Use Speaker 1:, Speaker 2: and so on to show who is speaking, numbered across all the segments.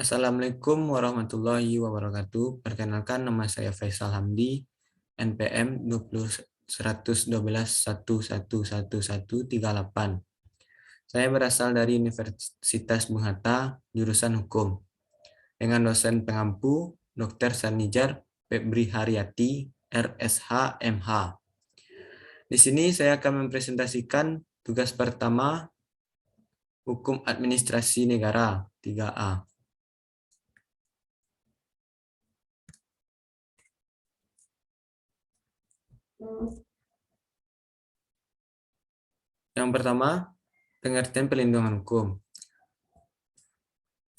Speaker 1: Assalamualaikum warahmatullahi wabarakatuh. Perkenalkan, nama saya Faisal Hamdi, NPM 2011111138. Saya berasal dari Universitas Bung Hatta, jurusan Hukum, dengan dosen pengampu Dr. Sanijar Febri Haryati, RSH MH. Di sini saya akan mempresentasikan tugas pertama Hukum Administrasi Negara 3A. Yang pertama, pengertian perlindungan hukum.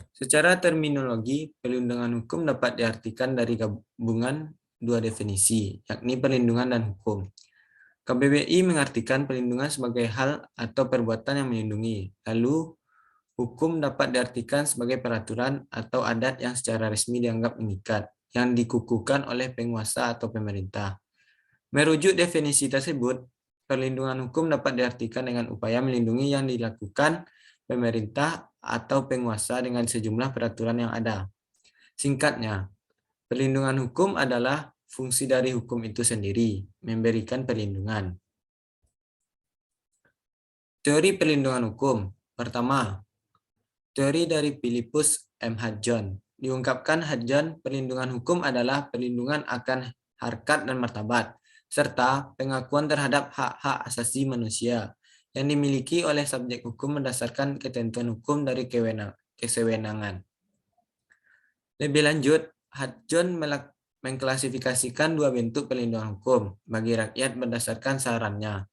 Speaker 1: Secara terminologi, perlindungan hukum dapat diartikan dari gabungan dua definisi, yakni perlindungan dan hukum. KBBI mengartikan perlindungan sebagai hal atau perbuatan yang melindungi. Lalu, hukum dapat diartikan sebagai peraturan atau adat yang secara resmi dianggap mengikat, yang dikukuhkan oleh penguasa atau pemerintah. Merujuk definisi tersebut, perlindungan hukum dapat diartikan dengan upaya melindungi yang dilakukan pemerintah atau penguasa dengan sejumlah peraturan yang ada. Singkatnya, perlindungan hukum adalah fungsi dari hukum itu sendiri, memberikan perlindungan. Teori perlindungan hukum. Pertama, teori dari Philippus M. Hadjon. Diungkapkan Hadjon, perlindungan hukum adalah perlindungan akan harkat dan martabat, serta pengakuan terhadap hak-hak asasi manusia yang dimiliki oleh subjek hukum berdasarkan ketentuan hukum dari kesewenangan. Lebih lanjut, Hadjon mengklasifikasikan dua bentuk perlindungan hukum bagi rakyat berdasarkan saranannya,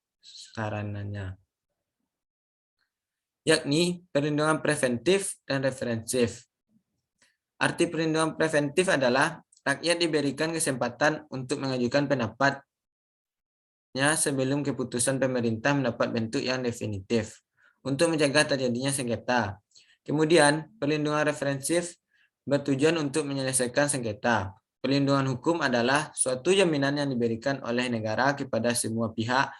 Speaker 1: yakni perlindungan preventif dan referensif. Arti perlindungan preventif adalah rakyat diberikan kesempatan untuk mengajukan pendapatnya sebelum keputusan pemerintah mendapat bentuk yang definitif untuk mencegah terjadinya sengketa. Kemudian, perlindungan referensif bertujuan untuk menyelesaikan sengketa. Perlindungan hukum adalah suatu jaminan yang diberikan oleh negara kepada semua pihak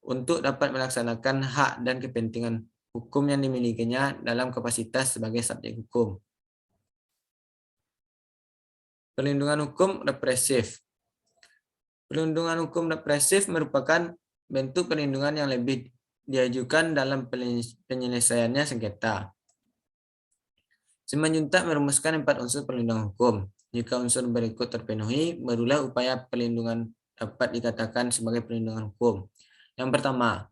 Speaker 1: untuk dapat melaksanakan hak dan kepentingan hukum yang dimilikinya dalam kapasitas sebagai subjek hukum. Perlindungan hukum represif. Perlindungan hukum represif merupakan bentuk perlindungan yang lebih diajukan dalam penyelesaiannya sengketa. Simanjuntak merumuskan 4 unsur perlindungan hukum. Jika unsur berikut terpenuhi, barulah upaya perlindungan dapat dikatakan sebagai perlindungan hukum. Yang pertama,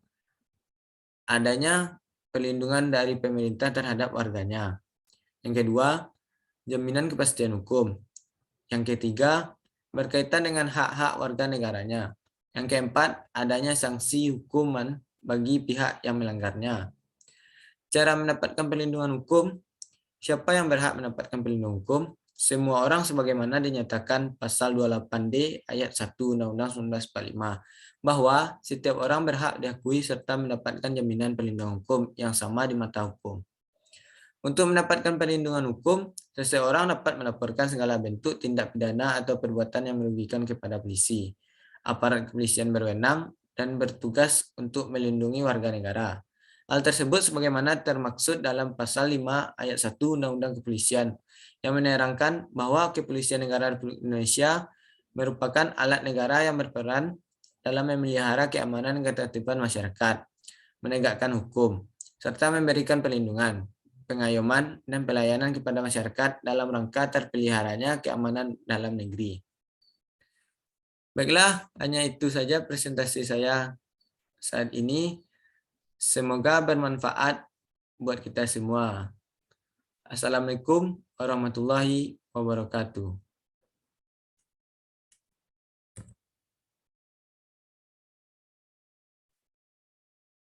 Speaker 1: adanya perlindungan dari pemerintah terhadap warganya. Yang kedua, jaminan kepastian hukum. Yang ketiga, berkaitan dengan hak-hak warga negaranya. Yang keempat, adanya sanksi hukuman bagi pihak yang melanggarnya. Cara mendapatkan perlindungan hukum. Siapa yang berhak mendapatkan perlindungan hukum? Semua orang sebagaimana dinyatakan pasal 28D ayat 1 Undang-Undang 1945, bahwa setiap orang berhak diakui serta mendapatkan jaminan perlindungan hukum yang sama di mata hukum. Untuk mendapatkan perlindungan hukum, seseorang dapat melaporkan segala bentuk tindak pidana atau perbuatan yang merugikan kepada polisi, aparat kepolisian berwenang, dan bertugas untuk melindungi warga negara. Hal tersebut sebagaimana termaksud dalam pasal 5 ayat 1 Undang-Undang Kepolisian yang menerangkan bahwa Kepolisian Negara Republik Indonesia merupakan alat negara yang berperan dalam memelihara keamanan dan ketertiban masyarakat, menegakkan hukum, serta memberikan perlindungan, pengayoman, dan pelayanan kepada masyarakat dalam rangka terpeliharanya keamanan dalam negeri. Baiklah, hanya itu saja presentasi saya saat ini. Semoga bermanfaat buat kita semua. Assalamualaikum warahmatullahi wabarakatuh.